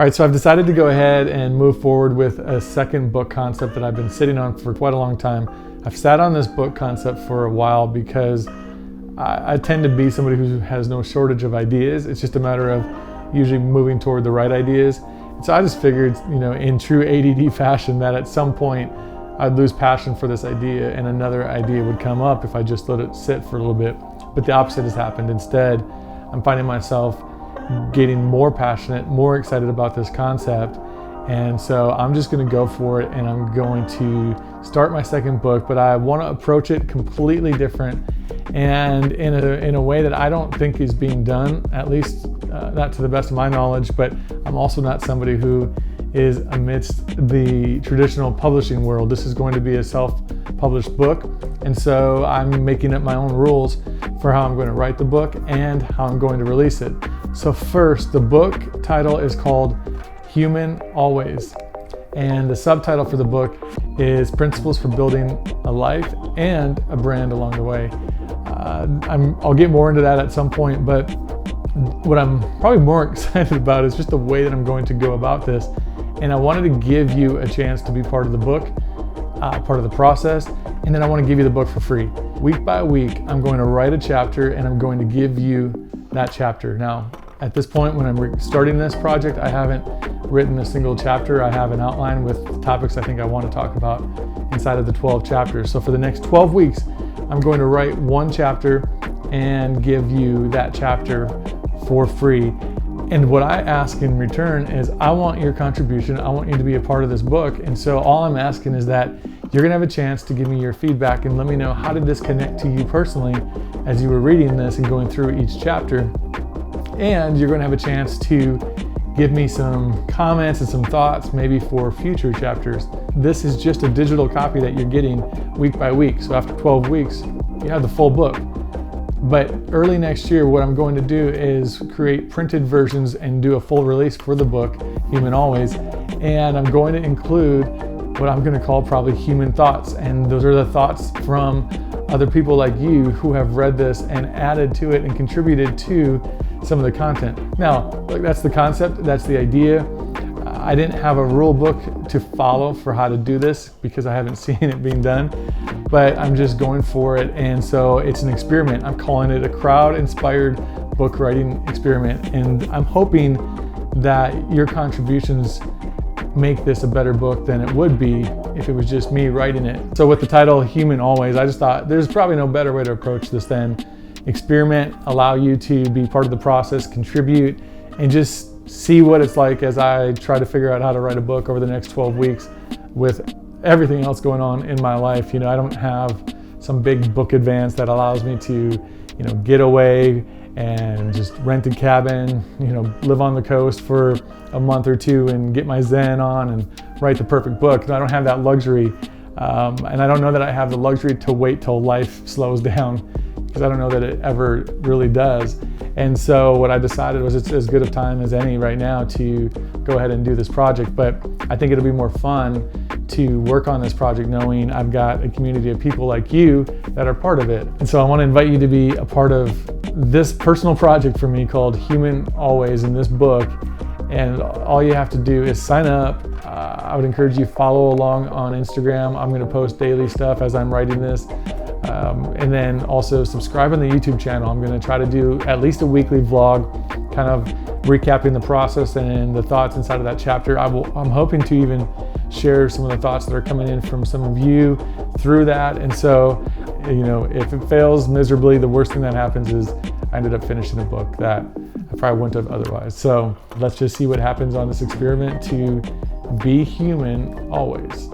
All right, so I've decided to go ahead and move forward with a second book concept that I've been sitting on for quite a long time. I've sat on this book concept for a while because I tend to be somebody who has no shortage of ideas. It's just a matter of usually moving toward the right ideas. And so I just figured, in true ADD fashion, that at some point I'd lose passion for this idea and another idea would come up if I just let it sit for a little bit. But the opposite has happened. Instead, I'm finding myself getting more passionate, more excited about this concept. And so I'm just going to go for it, and I'm going to start my second book, but I want to approach it completely different and in a way that I don't think is being done, at least not to the best of my knowledge. But I'm also not somebody who is amidst the traditional publishing world. This is going to be a self-published book, and so I'm making up my own rules for how I'm going to write the book and how I'm going to release it. So first, the book title is called Human Always, and the subtitle for the book is Principles for Building a Life and a Brand Along the Way. I'll get more into that at some point, but what I'm probably more excited about is just the way that I'm going to go about this. And I wanted to give you a chance to be part of the book, part of the process, and then I want to give you the book for free. Week by week, I'm going to write a chapter and I'm going to give you that chapter. Now, at this point, when I'm starting this project, I haven't written a single chapter. I have an outline with topics I think I want to talk about inside of the 12 chapters. So for the next 12 weeks, I'm going to write one chapter and give you that chapter for free. And what I ask in return is I want your contribution. I want you to be a part of this book. And so all I'm asking is that you're gonna have a chance to give me your feedback and let me know, how did this connect to you personally as you were reading this and going through each chapter. And you're gonna have a chance to give me some comments and some thoughts maybe for future chapters. This is just a digital copy that you're getting week by week. So after 12 weeks, you have the full book. But early next year, what I'm going to do is create printed versions and do a full release for the book, Human Always. And I'm going to include what I'm going to call probably human thoughts. And those are the thoughts from other people like you who have read this and added to it and contributed to some of the content. Now, look, that's the concept, that's the idea. I didn't have a rule book to follow for how to do this because I haven't seen it being done, but I'm just going for it. And so it's an experiment. I'm calling it a crowd-inspired book writing experiment. And I'm hoping that your contributions make this a better book than it would be if it was just me writing it. So with the title Human Always, I just thought there's probably no better way to approach this than experiment, allow you to be part of the process, contribute, and just see what it's like as I try to figure out how to write a book over the next 12 weeks with everything else going on in my life. I don't have some big book advance that allows me to, get away and just rent a cabin, live on the coast for a month or two and get my Zen on and write the perfect book. I don't have that luxury. And I don't know that I have the luxury to wait till life slows down, because I don't know that it ever really does. And so what I decided was it's as good a time as any right now to go ahead and do this project. But I think it'll be more fun to work on this project knowing I've got a community of people like you that are part of it. And so I want to invite you to be a part of this personal project for me called Human Always in this book. And all you have to do is sign up. I would encourage you to follow along on Instagram. I'm going to post daily stuff as I'm writing this. And then also subscribe on the YouTube channel. I'm going to try to do at least a weekly vlog, kind of recapping the process and the thoughts inside of that chapter. I'm hoping to even share some of the thoughts that are coming in from some of you through that. And so, if it fails miserably, the worst thing that happens is I ended up finishing a book that I probably wouldn't have otherwise. So let's just see what happens on this experiment to be human always.